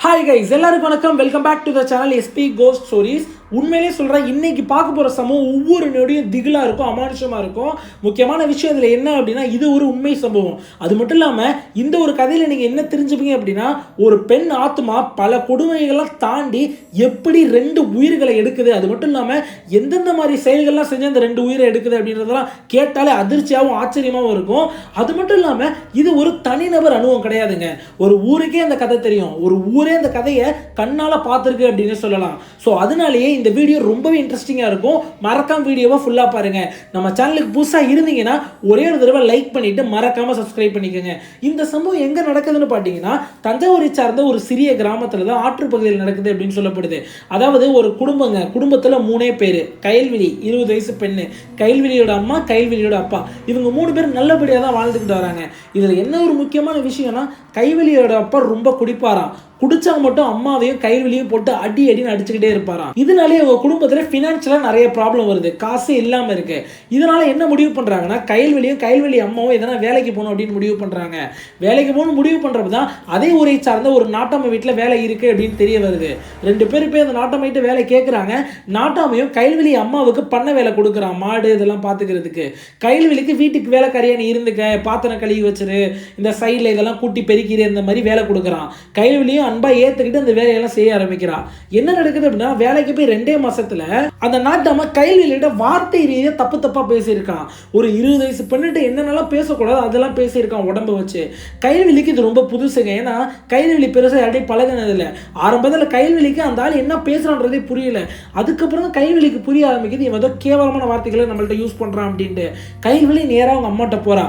Hi guys, எல்லாருக்கும் வணக்கம். Welcome back to the channel SP ghost stories. உண்மையிலே சொல்கிறேன், இன்னைக்கு பார்க்க போகிற சம்பவம் ஒவ்வொரு நொடியும் திகிலாக இருக்கும், அமானுஷமாக இருக்கும். முக்கியமான விஷயம் இதில் என்ன அப்படின்னா, இது ஒரு உண்மை சம்பவம். அது மட்டும் இல்லாமல் இந்த ஒரு கதையில் நீங்கள் என்ன தெரிஞ்சுப்பீங்க அப்படின்னா, ஒரு பெண் ஆத்மா பல கொடுமைகள்லாம் தாண்டி எப்படி 2 உயிர்களை எடுக்குது, அது மட்டும் இல்லாமல் எந்தெந்த மாதிரி செயல்கள்லாம் செஞ்சு அந்த 2 உயிரை எடுக்குது அப்படின்றதெல்லாம் கேட்டாலே அதிர்ச்சியாகவும் ஆச்சரியமாகவும் இருக்கும். அது மட்டும் இல்லாமல் இது ஒரு தனிநபர் அனுபவம் கிடையாதுங்க. ஒரு ஊருக்கே அந்த கதை தெரியும், ஒரு ஊரே அந்த கதையை கண்ணால் பார்த்துருக்கு அப்படின்னு சொல்லலாம். ஸோ அதனாலேயே இந்த வீடியோ ரொம்பவே இன்ட்ரெஸ்டிங்காக இருக்கும். மறக்காம வீடியோவை ஃபுல்லாக பாருங்க. நம்ம சேனலுக்கு புதுசாக இருந்தீங்கன்னா ஒரே ஒரு தடவை லைக் பண்ணிட்டு மறக்காம சப்ஸ்கிரைப் பண்ணிக்கோங்க. இந்த சம்பவம் எங்கே நடக்குதுன்னு பார்த்தீங்கன்னா, தஞ்சாவூரை சார்ந்த ஒரு சிறிய கிராமத்தில் தான் ஆற்று பகுதியில் நடக்குது அப்படின்னு சொல்லப்படுது. அதாவது ஒரு குடும்பத்தில் 3 பேர். கயல்விழி 20 வயசு பெண்ணு, கயல்விழியோட அம்மா, கயல்விழியோட அப்பா, இவங்க 3 பேர் நல்லபடியாக தான் வாழ்ந்துக்கிட்டு வராங்க. இதில் என்ன ஒரு முக்கியமான விஷயம்னா, கயல்விழியோட அப்பா ரொம்ப குடிப்பாராம். குடிச்சவங்க மட்டும் அம்மாவையும் கைவெளியும் போட்டு அடின்னு அடிச்சுக்கிட்டே இருப்பாராம். இதனாலே அவங்க குடும்பத்தில் ஃபினான்ஷியலாக நிறைய ப்ராப்ளம் வருது, காசு இல்லாமல் இருக்கு. இதனால என்ன முடிவு பண்ணுறாங்கன்னா, கைவெளி அம்மாவும் எதனா வேலைக்கு போகணும் அப்படின்னு முடிவு பண்ணுறாங்க. வேலைக்கு போகணும் முடிவு பண்ணுறது தான் அதே ஊரை சார்ந்த ஒரு நாட்டாமை வீட்டில் வேலை இருக்குது அப்படின்னு தெரிய வருது. 2 பேர் போய் அந்த நாட்டாமைட்டு வேலை கேட்குறாங்க. நாட்டாமையும் கைவெளி அம்மாவுக்கு பண்ண வேலை கொடுக்குறான், மாடு இதெல்லாம் பார்த்துக்கிறதுக்கு. கைவெளிக்கு வீட்டுக்கு வேலைக்காரியா நீ இருந்துக்க, பாத்திரம் கழுவி வச்சிரு, இந்த சைடில் இதெல்லாம் கூட்டி பெருக்கிற, இந்த மாதிரி வேலை கொடுக்குறான். கைவெளியும் அன்பா ஏத்துக்கிட்டு அந்த வேலையெல்லாம் செய்ய ஆரம்பிக்கிறா. என்ன நடக்குது அப்படின்னா, வேலைக்கு போய் 2 மாசத்துல அந்த நாட்டாம கைவெளியிட்ட வார்த்தை ரீதியா தப்பா பேசியிருக்கான். ஒரு 20 வயசு பெண்ணிட்ட என்னென்னலாம் பேசக்கூடாது அதெல்லாம் பேசியிருக்கான் உடம்ப வச்சு. கைவெளிக்கு இது ரொம்ப புதுசுங்க. ஏன்னா கைவெளி பெருசா யாரையும் பழகினது இல்லை. ஆரம்பத்தில் கைவெளிக்கு அந்த ஆள் என்ன பேசுறான்றதே புரியல. அதுக்கப்புறம் தான் கைவெளிக்கு புரிய ஆரம்பிக்குது, இவன் ஏதோ கேவலமான வார்த்தைகளை நம்மள்ட்ட யூஸ் பண்றான் அப்படின்ட்டு. கைவெளி நேராக அவங்க அம்மாட்ட போறா.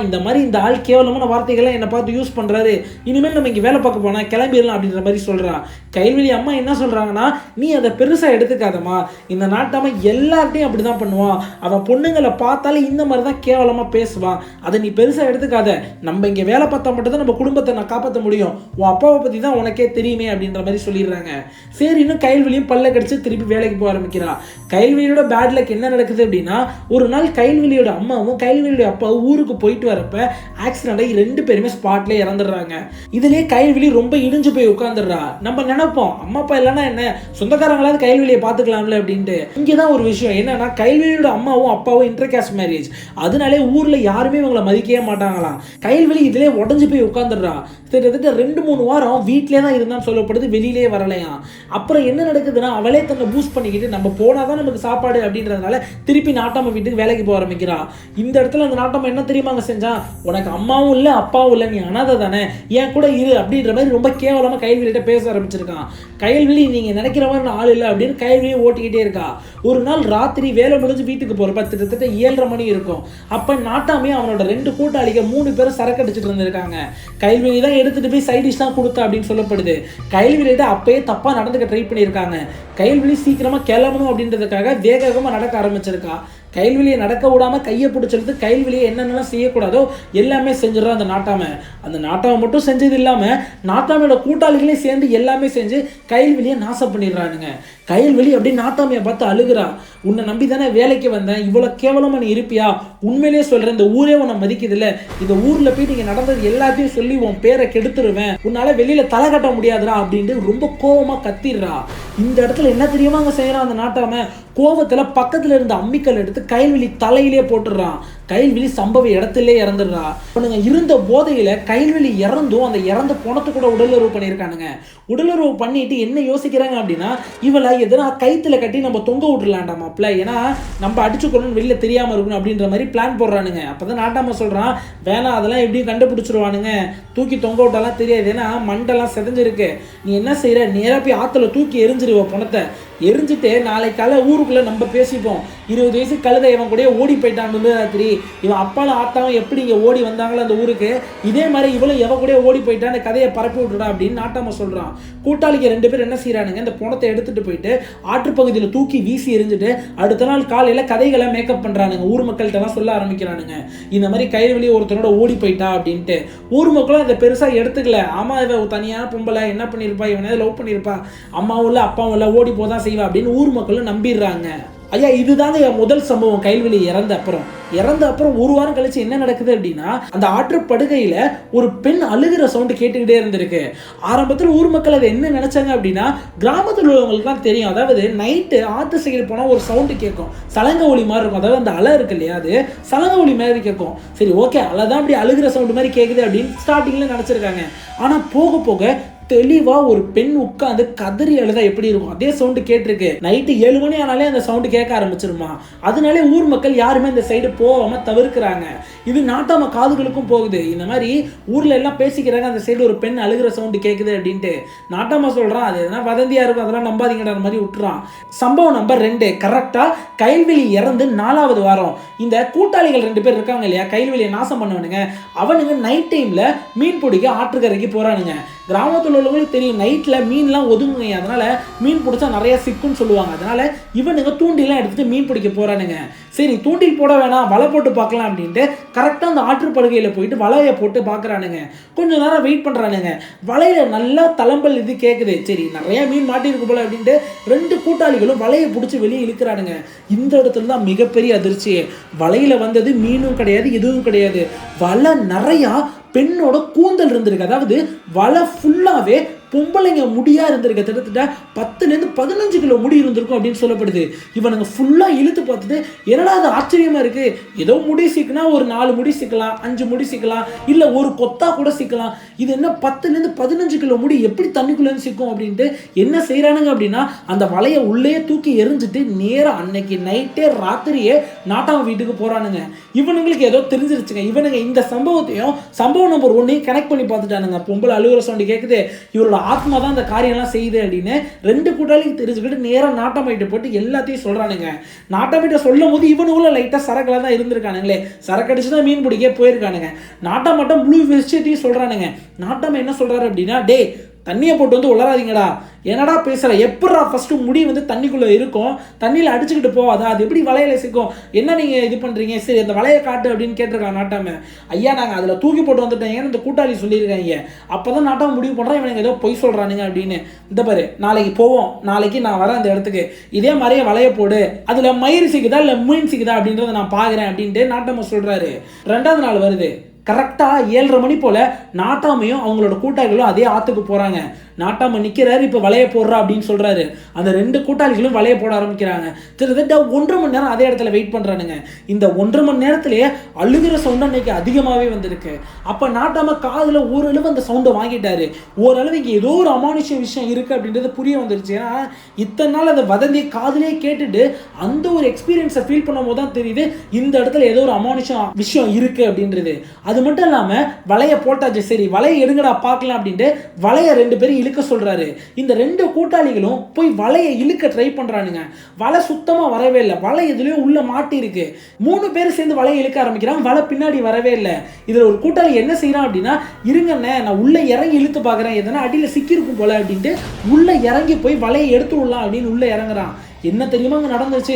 இந்த மாதிரி இந்த ஆள் கேவலமான வார்த்தைகளை என்னை பார்த்து யூஸ் பண்றாரு, இனிமேல் நம்ம இங்க வேலை பார்க்க போனா கிளம்பி அப்படின்ற மாதிரி சொல்றா. கைவெளி அம்மா என்ன சொல்றாங்கன்னா, நீ அதை பெருசா எடுத்துக்காதமா, இந்த நாட்டாம எல்லார்ட்டையும் அப்படிதான் பண்ணுவான், அவன் பொண்ணுங்களை பார்த்தாலே இந்த மாதிரி தான் கேவலமா பேசுவான், அதை நீ பெருசா எடுத்துக்காத, நம்ம இங்க வேலை பார்த்தா மட்டும் தான் நம்ம குடும்பத்தை நான் காப்பாற்ற முடியும், உன் அப்பாவை பத்தி தான் உனக்கே தெரியுமே அப்படின்ற மாதிரி சொல்லிடுறாங்க. சரி, இன்னும் கைவெளியும் பல்ல கடிச்சு திருப்பி வேலைக்கு போக ஆரம்பிக்கிறா. கைவெளியோட பேட் லக் என்ன நடக்குது அப்படின்னா, ஒரு நாள் கைவெளியோட அம்மாவும் கைவெளியோட அப்பாவும் ஊருக்கு போயிட்டு வரப்ப ஆக்சிடென்ட் ஆகி 2 பேருமே ஸ்பாட்ல இறந்துடுறாங்க. இதுலயே கைவெளி ரொம்ப இடிஞ்சு போய் உட்கார்ந்துடுறா. நம்ம நினைப்போம், அம்மா அப்பா இல்லைன்னா என்ன, சொந்தக்காரங்களாவது கைவெளியை பார்த்துக்கலாம்ல அப்படின்ட்டு. இங்கேதான் ஒரு விஷயம் என்னன்னா, கைவெளியோட அம்மாவும் அப்பாவும் இன்டர்காஸ்ட் மேரேஜ், அதனாலே ஊர்ல யாருமே இவங்களை மதிக்கவே மாட்டாங்களாம். கைவெளி இதுலயே உடஞ்சு போய் உட்கார்ந்துடுறா. கிட்டத்தட்ட 2-3 வாரம் வீட்டிலே தான் இருந்தான்னு சொல்லப்படுது, வெளியிலே வரலையா. அப்புறம் என்ன நடக்குதுன்னா, அவளே தன்னை பூஸ்ட் பண்ணிக்கிட்டு நம்ம போனாதான் நமக்கு சாப்பாடு அப்படின்றதுனால திருப்பி நாட்டாம வீட்டுக்கு வேலைக்கு போக ஆரம்பிக்கிறா. இந்த இடத்துல அந்த நாட்டாம என்ன தெரியுமாங்க செஞ்சா, உனக்கு அம்மாவும் இல்லை அப்பாவும் இல்லை, நீ அனாதை தானே, ஏன் கூட இரு அப்படின்ற மாதிரி ரொம்ப கேவலமா கைவெளியிட்ட பேச ஆரம்பிச்சிருக்கான். கைவெளி நீங்க நினைக்கிற மாதிரி ஆள் இல்லை அப்படின்னு கைவெளியை ஓட்டிக்கிட்டே இருக்கா. ஒரு நாள் ராத்திரி வேலை முடிஞ்சு வீட்டுக்கு போறப்ப கிட்டத்தட்ட 7:30 மணி இருக்கும். அப்ப நாட்டாமே அவனோட 2 கூட்டாளிக 3 பேரும் சரக்கு அடிச்சுட்டு இருந்திருக்காங்க. கைவெளி தான் எடுத்துட்டு போய் சைட் டிஷ் தான் கொடுத்தா அப்படின்னு சொல்லப்படுது. கைவெளியிட்ட அப்பயே தப்பா நடந்துக்க ட்ரை பண்ணியிருக்காங்க. கைவெளி சீக்கிரமா கிளம்பணும் அப்படின்றதுக்காக வேகமா நடக்க ஆரம்பிச்சிருக்கா. கைவெளியை நடக்க விடாம கையை பிடிச்சிருந்து கைவெளியை என்னென்னலாம் செய்யக்கூடாதோ எல்லாமே செஞ்சிடறோம் அந்த நாட்டாமை. அந்த நாட்டாமை மட்டும் செஞ்சது இல்லாம நாட்டாமையோட கூட்டாளிகளே சேர்ந்து எல்லாமே செஞ்சு கைவெளியை நாசம் பண்ணிடுறானுங்க. கைவெளி அப்படி நாட்டாமையை பார்த்து அழுகிறா. உன்னை நம்பி தானே வேலைக்கு வந்தேன், இவ்வளவு கேவலமா நீ இருப்பியா, உண்மையிலேயே சொல்றேன், இந்த ஊரே உன்னை மதிக்குது இல்ல, இந்த ஊர்ல போய் நீங்க நடந்தது எல்லாத்தையும் சொல்லி உன் பேரை கெடுத்துருவேன், உன்னால வெளியில தலை கட்ட முடியாதுடா அப்படின்ட்டு ரொம்ப கோவமா கத்திடுறா. இந்த இடத்துல என்ன தெரியுமா அங்க செய்யறான் அந்த நாட்டாம, கோவத்துல பக்கத்துல இருந்த அம்மிக்கல் எடுத்து கைவெளி தலையிலே போட்டுடுறான். கைவெளி சம்பவ இடத்திலே இறந்துடுறா. இருந்த போதையில கைவெளி இறந்தும் அந்த இறந்த பணத்தை கூட உடலுறவு பண்ணியிருக்கானுங்க. உடலுறவு பண்ணிட்டு என்ன யோசிக்கிறாங்க அப்படின்னா, இவளை எதனா கைத்துல கட்டி நம்ம தொங்க விட்டுலாண்டாமாப்ல, ஏன்னா நம்ம அடிச்சுக்கொள்ளணும் வெளியில தெரியாம இருக்கணும் அப்படின்ற மாதிரி பிளான் போடுறானுங்க. அப்பதான் நாட்டாம சொல்றான், வேணாம் அதெல்லாம் எப்படியும் கண்டுபிடிச்சிருவானுங்க, தூக்கி தொங்க விட்டாலாம் தெரியாது, ஏன்னா மண்டெல்லாம் செதஞ்சிருக்கு, நீ என்ன செய்யற, நேரா போய் ஆத்துல தூக்கி எரிஞ்சிருவ பணத்தை, எரிஞ்சிட்டு நாளைக்கு காலை ஊருக்குள்ள நம்ம பேசிப்போம், 20 வயசு கழுதை இவன் கூட ஓடி போயிட்டான்னு ராத்திரி, இவன் அப்பாலும் ஆத்தாவும் எப்படி இங்கே ஓடி வந்தாங்களோ அந்த ஊருக்கு, இதே மாதிரி இவளும் எவ கூட ஓடி போயிட்டான்னு கதையை பரப்பி விட்டுடா அப்படின்னு நாட்டாம சொல்றான். கூட்டாளிக்கு 2 பேர் என்ன செய்யறானுங்க, இந்த பணத்தை எடுத்துட்டு போயிட்டு ஆற்றுப்பகுதியில் தூக்கி வீசி எரிஞ்சுட்டு அடுத்த நாள் காலையில கதைகளை மேக்கப் பண்றானுங்க. ஊர் மக்கள்கிட்ட எல்லாம் சொல்ல ஆரம்பிக்கிறானுங்க, இந்த மாதிரி கைவெளி ஒருத்தனோட ஓடி போயிட்டா அப்படின்ட்டு. ஊர் மக்களும் அதை பெருசா எடுத்துக்கல. ஆமா, இவ தனியான பொம்பளை, என்ன பண்ணிருப்பா, இவனே லவ் பண்ணிருப்பா, அம்மாவும் இல்லை அப்பாவும் இல்லை, ஓடி போதான் செய்வா அப்படின்னு ஊர் மக்களும் நம்பிடுறாங்க. ஐயா, இதுதாங்க முதல் சம்பவம் கைவெளி இறந்த அப்புறம். இறந்த அப்புறம் ஒரு வாரம் கழிச்சு என்ன நடக்குது அப்படின்னா அந்த ஆற்றுப்படுகையில ஒரு பெண் அழுகிற சவுண்ட் கேட்டுக்கிட்டே இருந்திருக்கு. ஆரம்பத்தில் ஊர் மக்கள் அதை என்ன நினைச்சாங்க அப்படின்னா, கிராமத்தில் உள்ளவங்களுக்கு தெரியும், அதாவது நைட்டு ஆற்று சைடு போனால் ஒரு சவுண்டு கேட்கும், சலங்க ஒளி மாதிரி இருக்கும், அதாவது அந்த அலை இருக்கு இல்லையா, அது சலங்க ஒளி மாதிரி கேட்கும். சரி ஓகே, அலைதான் அப்படி அழுகிற சவுண்டு மாதிரி கேட்குது அப்படின்னு ஸ்டார்டிங்ல நினைச்சிருக்காங்க. ஆனா போக போக தெளிவா ஒரு பெண் உட்காந்து கதறி அழுதா எப்படி இருக்கும் அதே சவுண்டு கேட்டிருக்கு. நைட்டு 7 மணி ஆனாலே அந்த சவுண்டு கேட்க ஆரம்பிச்சிருமா. அதனாலே ஊர் மக்கள் யாருமே இந்த சைடு போகாம தவிர்க்கிறாங்க. இது நாட்டாம காதுகளுக்கும் போகுது. இந்த மாதிரி ஊர்ல எல்லாம் பேசிக்கிறாங்க, அந்த சைடு ஒரு பெண் அழுகிற சவுண்டு கேட்குது அப்படின்ட்டு. நாட்டாம சொல்றான் அது எதனா வதந்தியா இருக்கும், அதெல்லாம் நம்பாதீங்கடா மாதிரி விட்டுறான். சம்பவம் நம்பர் 2, கரெக்டா கைல்வெளி இறந்து 4வது வாரம் இந்த கூட்டாளிகள் 2 பேர் இருக்காங்க இல்லையா, கைல்வெளியை நாசம் பண்ணவனுங்க, அவனுங்க நைட் டைம்ல மீன் பிடிக்க ஆற்றுக்கரைக்கு போறானுங்க. கிராமத்தில் உள்ளவங்களுக்கு தெரியும் நைட்ல மீன்லாம் ஒதுங்குங்க, அதனால மீன் பிடிச்சா நிறைய சிக்குன்னு சொல்லுவாங்க. அதனால இவனுங்க தூண்டிலாம் எடுத்துட்டு மீன் பிடிக்க போறானுங்க. சரி தூண்டில் போட வேணாம், வலை போட்டு பார்க்கலாம் அப்படின்ட்டு கரெக்டாக அந்த ஆற்றுப்படுகையில் போயிட்டு வலையை போட்டு பார்க்குறானுங்க. கொஞ்சம் நேரம் வெயிட் பண்ணுறானுங்க. வலையில் நல்லா தளம்பல் இது கேட்குது. சரி நிறைய மீன் மாட்டிருக்கு போல அப்படின்ட்டு 2 கூட்டாளிகளும் வலையை பிடிச்சி வெளியே இழுக்கிறானுங்க. இந்த இடத்துல தான் மிகப்பெரிய அதிர்ச்சி. வலையில் வந்தது மீனும் கிடையாது, எதுவும் கிடையாது. வலை நிறையா பெண்ணோட கூந்தல் இருந்திருக்கு. அதாவது வலை ஃபுல்லாவே பொம்பளைங்க முடியா இருந்திருக்கு. கிட்டத்தட்ட 10லேருந்து 15 கிலோ முடி இருந்திருக்கும் அப்படின்னு சொல்லப்படுது. இவனுங்க ஃபுல்லா இழுத்து பார்த்துட்டு என்னடா அது ஆச்சரியமா இருக்கு, ஏதோ முடி சிக்கினா ஒரு 4 முடி சிக்கலாம், 5 முடி சிக்கலாம், இல்ல ஒரு கொத்தா கூட சிக்கலாம். இது என்ன 10லேருந்து 15 கிலோ முடி எப்படி தண்ணிக்குள்ள சிக்கும் அப்படின்ட்டு என்ன செய்யறானுங்க அப்படின்னா, அந்த வலையை உள்ளே தூக்கி எரிஞ்சிட்டு நேரா அன்னைக்கு நைட்டே ராத்திரியே நாட்டாம வீட்டுக்கு போறானுங்க. இவனுங்களுக்கு ஏதோ தெரிஞ்சிருச்சுங்க. இவனுங்க இந்த சம்பவத்தையும் சம்பவம் நம்பர் 1 கனெக்ட் பண்ணி பார்த்துட்டானுங்க. பொம்பளை அழுகுற சவுண்ட் கேட்குது, இவரோட ஆத்மா தான் இந்த காரியம்லாம் செய்யுது அப்படின்னு 2 கூட்டாளியும் தெரிஞ்சுக்கிட்டு நேரம் நாட்டாமையிட்ட போட்டு எல்லாத்தையும் சொல்றானுங்க. நாட்டாமையிட்ட சொல்லும் போது இவனுக்குள்ள லைட்டா சரக்குல தான் இருந்திருக்கானுங்களே, சரக்கு அடிச்சுதான் மீன் பிடிக்க போயிருக்கானுங்க. நாட்டாமட்டம் முழு விஷயத்தையும் சொல்றானுங்க. நாட்டாம என்ன சொல்றாரு அப்படின்னா, டே தண்ணியை போட்டு வந்து உளராதீங்கடா, என்னடா பேசுற, எப்படா ஃபர்ஸ்ட் முடி வந்து தண்ணிக்குள்ள இருக்கும், தண்ணியில அடிச்சுக்கிட்டு போவாதா, அது எப்படி வலையில சிக்கும், என்ன நீங்க இது பண்றீங்க, சரி அந்த வலையை காட்டு அப்படின்னு கேட்டிருக்காங்க நாட்டாம. ஐயா நாங்க அதுல தூக்கி போட்டு வந்துட்டோம் இந்த கூட்டாளி சொல்லியிருக்காங்க. அப்பதான் நாட்டாம முடிவு பண்றேன் இவனுங்க ஏதோ பொய் சொல்றானுங்க அப்படின்னு. இந்த பாரு நாளைக்கு போவோம், நாளைக்கு நான் வரேன் அந்த இடத்துக்கு, இதே மாதிரியே வலையை போடு, அதுல மயிர் சிக்குதா இல்ல மீன் சிக்குதா அப்படின்றத நான் பாக்குறேன் அப்படின்ட்டு நாட்டாம சொல்றாரு. 2வது நாள் வருது. கரெக்டாக 7:30 மணி போல் நாட்டாமையும் அவங்களோட கூட்டாளிகளும் அதே ஆற்றுக்கு போகிறாங்க. நாட்டாம நிற்கிறாரு, இப்போ வலையை போடுறா அப்படின்னு சொல்கிறாரு. அந்த 2 கூட்டாளிகளும் வலையை போட ஆரம்பிக்கிறாங்க. கிட்டத்தட்ட 1.5 மணி நேரம் அதே இடத்துல வெயிட் பண்ணுறானுங்க. இந்த 1.5 மணி நேரத்திலேயே அழுகிற சவுண்டு அன்னைக்கு அதிகமாகவே வந்திருக்கு. அப்போ நாட்டாம காதில் ஓரளவு அந்த சவுண்டை வாங்கிட்டாரு. ஓரளவு இங்கே ஏதோ ஒரு அமானுஷ்ய விஷயம் இருக்குது அப்படின்றது புரிய வந்துருச்சு. ஏன்னா இத்தனை நாள் அந்த வதந்தியை காதிலே கேட்டுட்டு அந்த ஒரு எக்ஸ்பீரியன்ஸை ஃபீல் பண்ணும் போது தான் தெரியுது இந்த இடத்துல ஏதோ ஒரு அமானுஷ்ய விஷயம் இருக்குது அப்படின்றது. அது மட்டும் இல்லாமல் வலையை போட்டாச்சு, சரி வலையை எடுங்கடா பார்க்கலாம் அப்படின்ட்டு வலையை 2 பேரும் இழுக்க சொல்றாரு. இந்த 2 கூட்டாளிகளும் போய் வலையை இழுக்க ட்ரை பண்றானுங்க. வலை சுத்தமா வரவே இல்லை. வலை எதுலயோ உள்ள மாட்டி இருக்கு. 3 பேர் சேர்ந்து வலையை இழுக்க ஆரம்பிக்கிறாங்க. வலை பின்னாடி வரவே இல்லை. இதுல ஒரு கூட்டாளி என்ன செய்யறான் அப்படின்னா, இருங்கண்ணே நான் உள்ள இறங்கி இழுத்து பாக்குறேன், எதனா அடியில சிக்கிருக்கும் போல அப்படின்ட்டு உள்ள இறங்கி போய் வலையை எடுத்து விடலாம் அப்படின்னு உள்ள இறங்குறான். என்ன தெரியுமா அங்கே நடந்துச்சு,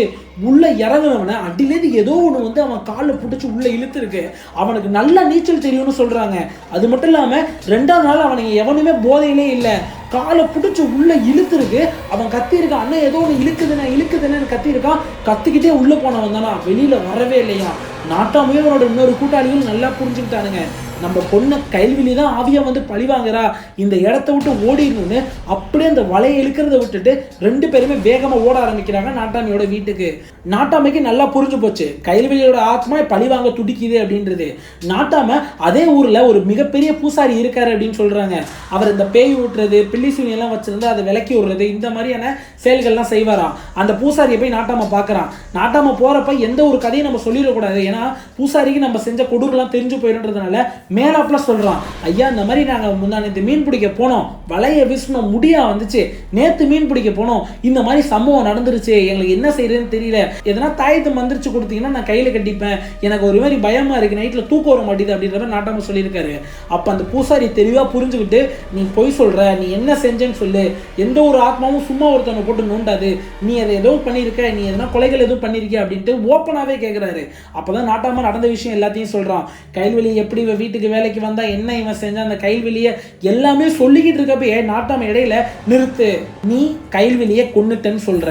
உள்ள இறங்குனவனை அடியிலேருந்து ஏதோ ஒன்று வந்து அவன் காலில் பிடிச்சி உள்ள இழுத்து இருக்கு. அவனுக்கு நல்லா நீச்சல் தெரியும்னு சொல்றாங்க. அது மட்டும் இல்லாமல் 2வது நாள் அவனுக்கு எவனுமே போதையிலே இல்லை. காலை பிடிச்சி உள்ள இழுத்து இருக்கு. அவன் கத்தி இருக்கான், அண்ணன் ஏதோ ஒன்று இழுக்குதுன்னு கத்தி இருக்கான். கத்திக்கிட்டே உள்ள போனவன் தானா வெளியில வரவே இல்லையா. நாட்டாமையும் அவனோட இன்னொரு கூட்டாளிகளும் நல்லா புரிஞ்சுக்கிட்டானுங்க, நம்ம பொண்ணை கைல்வெளி தான் ஆவியா வந்து பழிவாங்கிறா, இந்த இடத்த விட்டு ஓடிடணும்னு அப்படியே அந்த வலையை இழுக்கிறத விட்டுட்டு 2 பேருமே வேகமா ஓட ஆரம்பிக்கிறாங்க நாட்டாமையோட வீட்டுக்கு. நாட்டாமைக்கு நல்லா புரிஞ்சு போச்சு கைல்வெளியோட ஆத்மா பழிவாங்க துடிக்குது அப்படின்றது. நாட்டாம அதே ஊர்ல ஒரு மிகப்பெரிய பூசாரி இருக்காரு அப்படின்னு சொல்றாங்க. அவர் இந்த பேய் ஊட்டுறது, பில்லி சூனி எல்லாம் வச்சிருந்து அதை விலக்கி விடுறது, இந்த மாதிரியான செயல்கள்லாம் செய்வாராம். அந்த பூசாரியை போய் நாட்டாம பார்க்கறான். நாட்டாம போறப்ப எந்த ஒரு கதையும் நம்ம சொல்லிடக்கூடாது, ஏன்னா பூசாரிக்கு நம்ம செஞ்ச கொடூரெல்லாம் தெரிஞ்சு போயிடுன்றதுனால மேலாப்ல சொல்றான், ஐயா இந்த மாதிரி நாங்க முன்னாடி மீன் பிடிக்க போனோம், வலையை வீசணும், முடியா வந்துச்சு, நேத்து மீன் பிடிக்க போனோம், இந்த மாதிரி சம்பவம் நடந்துருச்சு, எங்களுக்கு என்ன செய்யறதுன்னு தெரியல, எதனா தாயத்தை மந்திரிச்சு கொடுத்தீங்கன்னா நான் கையில கட்டிப்பேன், எனக்கு ஒரு மாதிரி பயமா இருக்கு, நைட்ல தூக்கம் வர மாட்டேது அப்படின்ற மாதிரி நாட்டாம சொல்லியிருக்காரு. அப்ப அந்த பூசாரி தெளிவா புரிஞ்சுக்கிட்டு, நீ பொய் சொல்ற, நீ என்ன செஞ்சேன்னு சொல்லு, எந்த ஒரு ஆத்மாவும் சும்மா ஒருத்தவனை போட்டு நோண்டாது, நீ அதை ஏதோ பண்ணியிருக்க, நீ எதனா கொலைகள் எதுவும் பண்ணிருக்கிய அப்படின்ட்டு ஓப்பனாவே கேட்கிறாரு. அப்பதான் நாட்டாம நடந்த விஷயம் எல்லாத்தையும் சொல்றான். கைல்வெளி எப்படி வீட்டுக்கு வேலைக்கு வந்தா, என்ன இவன் செஞ்சா, அந்த கைல்வெளியை எல்லாமே சொல்லிக்கிட்டு இருக்கப்ப நாட்டாம இடையில நிறுத்து, நீ கைல்வெளியை கொன்னுட்டேன்னு சொல்ற,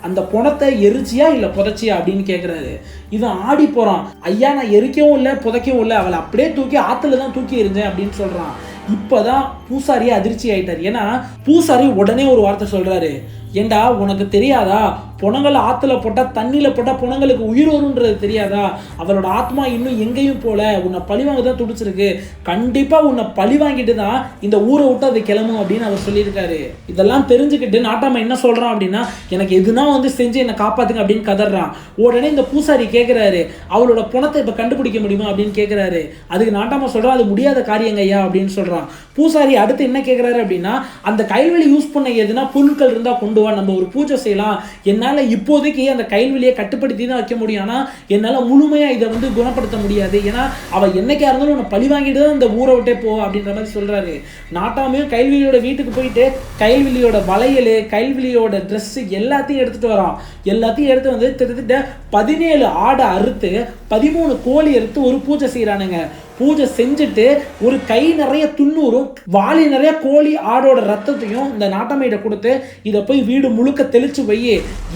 அந்த பொணத்தை எரிச்சியா இல்லை புதைச்சியா அப்படின்னு கேட்குறாரு. இவன் ஆடி போகிறான். ஐயா நான் எரிக்கவும் இல்லை புதைக்கவும் இல்லை, அவளை அப்படியே தூக்கி ஆற்றுல தான் தூக்கி எறிஞ்சேன் அப்படின்னு சொல்கிறான். இப்போதான் பூசாரியே அதிர்ச்சி ஆயிட்டார். ஏன்னா பூசாரி உடனே ஒரு வார்த்தை சொல்கிறாரு, ஏண்டா உனக்கு தெரியாதா புணங்களை ஆற்றுல போட்டால் தண்ணியில் போட்டால் புணங்களுக்கு உயிர் வரும்ன்றது தெரியாதா? அவளோட ஆத்மா இன்னும் எங்கேயும் போல, உன்னை பழிவாங்க தான் துடிச்சிருக்கு, கண்டிப்பாக உன்னை பழி வாங்கிட்டு தான் இந்த ஊரை விட்டு அது கிளம்பும் அப்படின்னு அவர் சொல்லியிருக்காரு. இதெல்லாம் தெரிஞ்சுக்கிட்டு நாட்டாம என்ன சொல்கிறான் அப்படின்னா, எனக்கு எதுனா செஞ்சு என்னை காப்பாற்றுங்க அப்படின்னு கதறான். உடனே இந்த பூசாரி கேட்குறாரு, அவளோட புணத்தை இப்போ கண்டுபிடிக்க முடியுமா அப்படின்னு கேட்குறாரு. அதுக்கு நாட்டாம சொல்கிறான், அது முடியாத காரியங்க ஐயா அப்படின்னு சொல்கிறான். பூசாரி அடுத்து என்ன கேட்குறாரு அப்படின்னா, அந்த கைல்வெளி யூஸ் பண்ண எதுனா பொருட்கள் இருந்தால் கொண்டு வா, நம்ம ஒரு பூஜை செய்யலாம். என்னால் இப்போதைக்கு அந்த கைல்வெளியை கட்டுப்படுத்தி தான் வைக்க முடியும், ஆனால் என்னால் முழுமையாக இதை குணப்படுத்த முடியாது. ஏன்னா அவள் என்னைக்கா இருந்தாலும் உன்னை பழி வாங்கிட்டு தான் இந்த ஊரை விட்டே போ அப்படின்ற மாதிரி சொல்கிறாரு. நாட்டாமையும் கைல்வெளியோட வீட்டுக்கு போயிட்டு கைல்வெளியோட வளையல், கைல்வெளியோட ட்ரெஸ்ஸு எல்லாத்தையும் எடுத்துகிட்டு வரான். எல்லாத்தையும் எடுத்து கிட்டத்தட்ட 17 ஆடை அறுத்து 13 கோழி அறுத்து ஒரு பூஜை செய்கிறானுங்க. பூஜை செஞ்சுட்டு ஒரு கை நிறைய துண்ணூரும் வாளி நிறைய கோழி ஆடோட ரத்தத்தையும் இந்த நாட்டாமையிட்ட கொடுத்து, இதை போய் வீடு முழுக்க தெளிச்சு வை,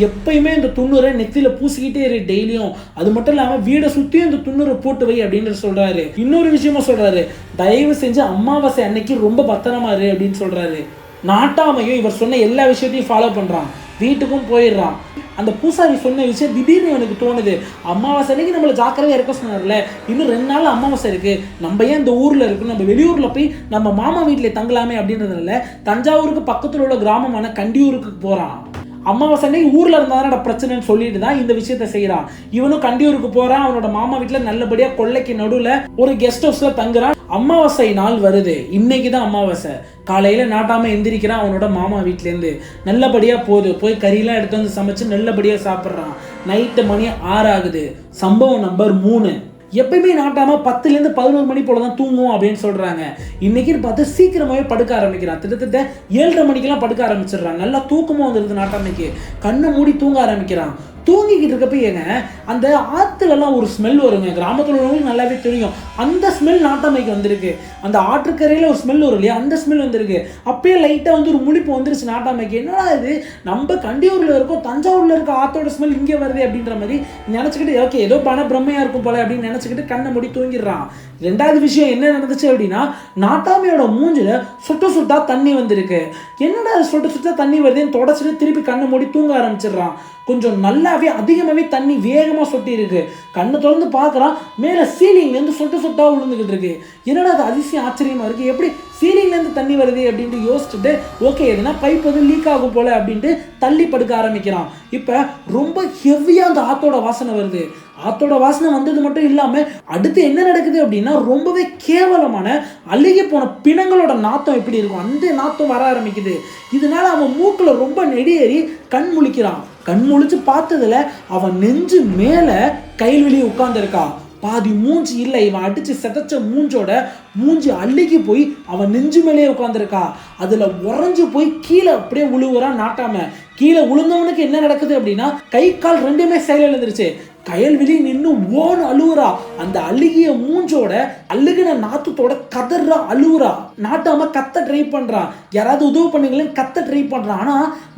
எப்பயுமே இந்த துண்ணூரை நெத்தியில பூசிக்கிட்டே இரு டெய்லியும், அது மட்டும் இல்லாமல் வீடை சுற்றியும் இந்த துண்ணூரை போட்டு வை அப்படின்னு சொல்றாரு. இன்னொரு விஷயமா சொல்றாரு, தயவு செஞ்சு அமாவாசை அன்னைக்கு ரொம்ப பத்திரமா இரு அப்படின்னு சொல்றாரு. நாட்டாமையும் இவர் சொன்ன எல்லா விஷயத்தையும் ஃபாலோ பண்றான், வீட்டுக்கும் போயிடுறான். அந்த பூசாரி சொன்ன விஷயம் திடீர்னு எனக்கு தோணுது, அமாவாசை அன்னைக்கு நம்மளை ஜாக்கிரதையாக இருக்க சொன்னார்ல, இன்னும் 2 நாள் அமாவாசை இருக்கு, நம்ம ஏன் இந்த ஊரில் இருக்கு, நம்ம வெளியூரில் போய் நம்ம மாமா வீட்டில் தங்கலாமே அப்படின்றதுனால தஞ்சாவூருக்கு பக்கத்தில் உள்ள கிராமமான கண்டியூருக்கு போகிறான். அமாவாசை அன்னைக்கு ஊரில் இருந்தால் பிரச்சனைன்னு சொல்லிட்டு தான் இந்த விஷயத்த செய்கிறான். இவனும் கண்டியூருக்கு போகிறான். அவனோட மாமா வீட்டில் நல்லபடியாக கொள்ளைக்கு நடுவில் ஒரு கெஸ்ட் ஹவுஸில் தங்குறான். அமாவாசை நாள் வருது. இன்னைக்கு தான் அமாவாசை. காலையில் நாட்டாமல் எந்திரிக்கிறான். அவனோட மாமா வீட்டிலேருந்து நல்லபடியாக போய் கறியெல்லாம் எடுத்து சமைச்சு நல்லபடியாக சாப்பிட்றான். நைட்டு மணி 6 ஆகுது. சம்பவம் நம்பர் 3. எப்பயுமே நாட்டாம 10லேருந்து 11 மணி போல தான் தூங்குவோம் அப்படின்னு சொல்றாங்க. இன்னைக்குன்னு பார்த்து சீக்கிரமாவே படுக்க ஆரம்பிக்கிறான். கிட்டத்தட்ட 7:30 மணிக்கெல்லாம் படுக்க ஆரம்பிச்சிடுறான். நல்லா தூக்கமும் வந்துடுது நாட்டாமைக்கு. கண்ணை மூடி தூங்க ஆரம்பிக்கிறான். தூங்கிக்கிட்டு இருக்கப்ப ஏங்க அந்த ஆற்றுலலாம் ஒரு ஸ்மெல் வருங்க. கிராமத்தில் உள்ளவங்களுக்கு நல்லாவே தெரியும். அந்த ஸ்மெல் நாட்டாமைக்கு வந்திருக்கு. அந்த ஆற்றுக்கரையில் ஒரு ஸ்மெல் வரும் இல்லையா, அந்த ஸ்மெல் வந்திருக்கு. அப்பயே லைட்டாக ஒரு முழிப்பு வந்துருச்சு நாட்டாமைக்கு. என்னடா இது, நம்ம கண்டியூரில் இருக்கோம், தஞ்சாவூரில் இருக்க ஆற்றோட ஸ்மெல் இங்கே வருது அப்படின்ற மாதிரி நினச்சிக்கிட்டு, ஓகே ஏதோ பண பிரம்மையாக இருக்கும் போல அப்படின்னு நினச்சிக்கிட்டு கண்ணை மூடி தூங்கிடுறான். 2வது விஷயம் என்ன நடந்துச்சு அப்படின்னா, நாட்டாமையோட மூஞ்சில சுட்டா தண்ணி வந்திருக்கு. என்னடா சுட்டா தண்ணி வருதுன்னு தொடச்சிட்டு திருப்பி கண்ணை மூடி தூங்க ஆரம்பிச்சிடுறான். கொஞ்சம் நல்லாவே அதிகமாகவே தண்ணி வேகமாக சொட்டி இருக்கு. கண்ணை திறந்து பார்க்குறான், மேலே சீலிங்லேருந்து சொட்டா விழுந்துக்கிட்டு இருக்கு. என்னடா அது அதிசயம் ஆச்சரியமாக இருக்குது, எப்படி சீலிங்லேருந்து தண்ணி வருது அப்படின்ட்டு யோசிச்சுட்டு, ஓகே எதுனா பைப் லீக் ஆகும் போல அப்படின்ட்டு தள்ளி படுக்க ஆரம்பிக்கிறான். இப்போ ரொம்ப ஹெவியாக அந்த ஆத்தோட வாசனை வருது. ஆத்தோட வாசனை வந்தது மட்டும் இல்லாமல் அடுத்து என்ன நடக்குது அப்படின்னா, ரொம்பவே கேவலமான அழுகி போன பிணங்களோட நாத்தம் எப்படி இருக்கும் அந்த நாத்தம் வர ஆரம்பிக்குது. இதனால அவன் மூக்கில் ரொம்ப நெடியேறி கண் முழிக்கிறான். கண் முழிச்சு பார்த்ததுல அவன் நெஞ்சு மேலே கைல்வெளி உட்கார்ந்துருக்கா. பாதி மூஞ்சி இல்லை, இவன் அடிச்சு செதச்ச மூஞ்சோட மூஞ்சி அள்ளிக்கு போய் அவன் நெஞ்சு மேலேயே உட்காந்துருக்கா. அதில் உறைஞ்சு போய் கீழே அப்படியே விழுவுறான் நாட்டாம. கீழே விழுந்தவனுக்கு என்ன நடக்குது அப்படின்னா, கை கால் 2மே செயல் எழுந்துருச்சு. கயல்வெளி நின்று ஓன்னு அழுவுறா. அந்த அழுகிய மூஞ்சோட அழுகின நாத்தத்தோட கதறா அழுவுறா. நாட்டாம கத்த ட்ரை பண்றான், யாராவது உதவி பண்ணுங்களேன்னு கத்த ட்ரை பண்றான். ஆனா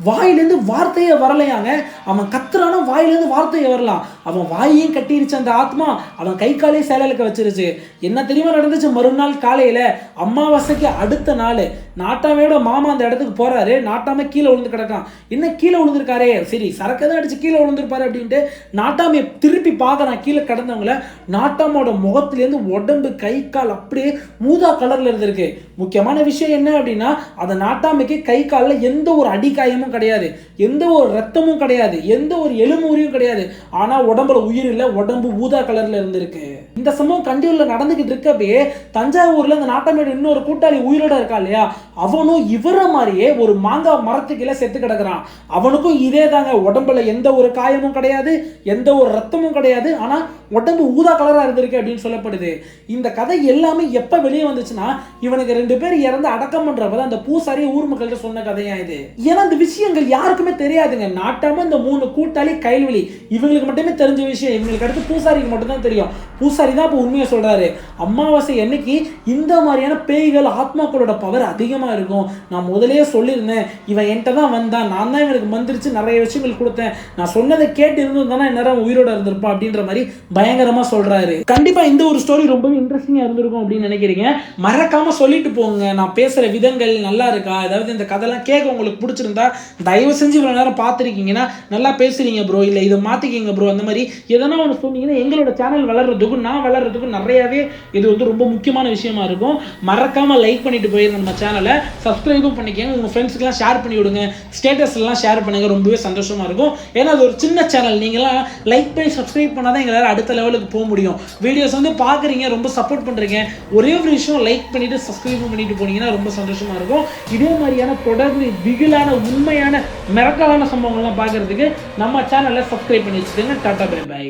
வாயிலேருந்து வார்த்தையே வரலையாங்க. அவன் கத்துறானா வாயிலேருந்து வார்த்தையே வரலாம். அவன் வாயையும் கட்டிருச்சு அந்த ஆத்மா. அவன் கை காலையும் சேலையிலக்க வச்சிருச்சு. என்ன தெரியுமா நடந்துச்சு? மறுநாள் காலையில அமாவாசைக்கு அடுத்த நாள் நாட்டாமையோட மாமா அந்த இடத்துக்கு போறாரு. நாட்டாம கீழே விழுந்து கிடக்கான். என்ன கீழே விழுந்திருக்காரே, சரி சரக்கு தான் அடிச்சு கீழே விழுந்திருப்பாரு அப்படின்ட்டு நாட்டாமையை திருப்பி பார்க்கறான். கீழே கிடந்தவங்கள நாட்டாமோட முகத்திலேருந்து உடம்பு கை கால் அப்படியே ஊதா கலர்ல இருந்திருக்கு. முக்கியமான விஷயம் என்ன அப்படின்னா, அந்த நாட்டாமைக்கு கை காலில் எந்த ஒரு அடிக்காயமும் கிடையாது, எந்த ஒரு ரத்தமும் கிடையாது, எந்த ஒரு எலும்புரியும் கிடையாது. ஆனா உடம்புல உயிர் இல்லை, உடம்பு ஊதா கலர்ல இருந்திருக்கு. இந்த சம்பவம் கண்டியூர்ல நடந்துகிட்டு இருக்கப்பே தஞ்சாவூர்ல அந்த நாட்டாமையோட இன்னொரு கூட்டாளி உயிரோட இருக்கா இல்லையா, அவனும் இவர மாதிரியே ஒரு மாங்காய் மரத்துக்குள்ள செத்து கிடக்குறான். அவனுக்கும் இதே தாங்க, உடம்புல எந்த ஒரு காயமும் கிடையாது, எந்த ஒரு ரத்தமும் கிடையாது, ஆனா உடம்பு ஊதா கலரா இருந்திருக்கு அப்படின்னு சொல்லப்படுது. இந்த கதை எல்லாமே எப்ப வெளியே வந்துச்சுன்னா, இவனுக்கு 2 பேர் இறந்து அடக்கம் பண்றப்ப அந்த பூசாரி ஊர் மக்கள்கிட்ட சொன்ன கதையா இது. ஏன்னா இந்த விஷயங்கள் யாருக்குமே தெரியாதுங்க. நாட்டாம இந்த 3 கூட்டாளி கைல்வெளி இவங்களுக்கு மட்டுமே தெரிஞ்ச விஷயம். இவங்களுக்கு அடுத்து பூசாரிக்கு மட்டும்தான் தெரியும். பூசாரி தான் இப்போ உண்மையை சொல்கிறாரு. அமாவாசை அன்னைக்கு இந்த மாதிரியான பேய்கள் ஆத்மாக்களோட பவர் அதிகமாக இருக்கும். நான் முதலே சொல்லியிருந்தேன், இவன் என்கிட்ட தான் வந்தான், நான் தான் இவனுக்கு மந்திரிச்சு நிறைய விஷயங்கள் கொடுத்தேன், நான் சொன்னதை கேட்டு இருந்ததுதானே இந்நேரம் உயிரோட இருந்திருப்பான் அப்படின்ற மாதிரி பயங்கரமாக சொல்கிறாரு. கண்டிப்பாக இந்த ஒரு ஸ்டோரி ரொம்பவே இன்ட்ரெஸ்டிங்காக இருந்திருக்கும் அப்படின்னு நினைக்கிறீங்க. மறக்காமல் சொல்லிட்டு போங்க, நான் பேசுகிற விதங்கள் நல்லா இருக்கா, அதாவது இந்த கதைலாம் கேட்க உங்களுக்கு பிடிச்சிருந்தா தயவு செஞ்சு இவ்வளோ நேரம் பார்த்துருக்கீங்கன்னா நல்லா பேசுறீங்க ப்ரோ, இல்லை இதை மாற்றிக்கிங்க ப்ரோ, அந்த மாதிரி எதனா ஒன்று சொன்னீங்கன்னா எங்களோட சேனல் வளர்கிறதுக்கும் நான் வளர்கிறதுக்கும் நிறையாவே இது வந்து ரொம்ப முக்கியமான விஷயமா இருக்கும். மறக்காமல் லைக் பண்ணிட்டு போயிருங்க, நம்ம சேனலை சப்ஸ்கிரைபும் பண்ணிக்கோங்க, உங்கள் ஃப்ரெண்ட்ஸுக்கெல்லாம் ஷேர் பண்ணி விடுங்க, ஸ்டேட்டஸ்லாம் ஷேர் பண்ணுங்க, ரொம்பவே சந்தோஷமாக இருக்கும். ஏன்னா அது ஒரு சின்ன சேனல், நீங்களாம் லைக் பண்ணி சப்ஸ்கிரைப் பண்ணால் தான் எங்களால் அடுத்த லெவலுக்கு போக முடியும். வீடியோஸ் வந்து பார்க்குறீங்க, ரொம்ப சப்போர்ட் பண்ணுறீங்க, ஒரே ஒரு விஷயம் லைக் பண்ணிவிட்டு சப்ஸ்கிரைப் பண்ணிட்டு போனீங்கன்னா ரொம்ப சந்தோஷமாக இருக்கும். இதே மாதிரியான தொடர்ந்து திகிலான உண்மையான மிரட்டலான சம்பவங்கள்லாம் பார்க்குறதுக்கு நம்ம சேனலை சப்ஸ்கிரைப் பண்ணி வச்சுக்கோங்க. Tata bye by.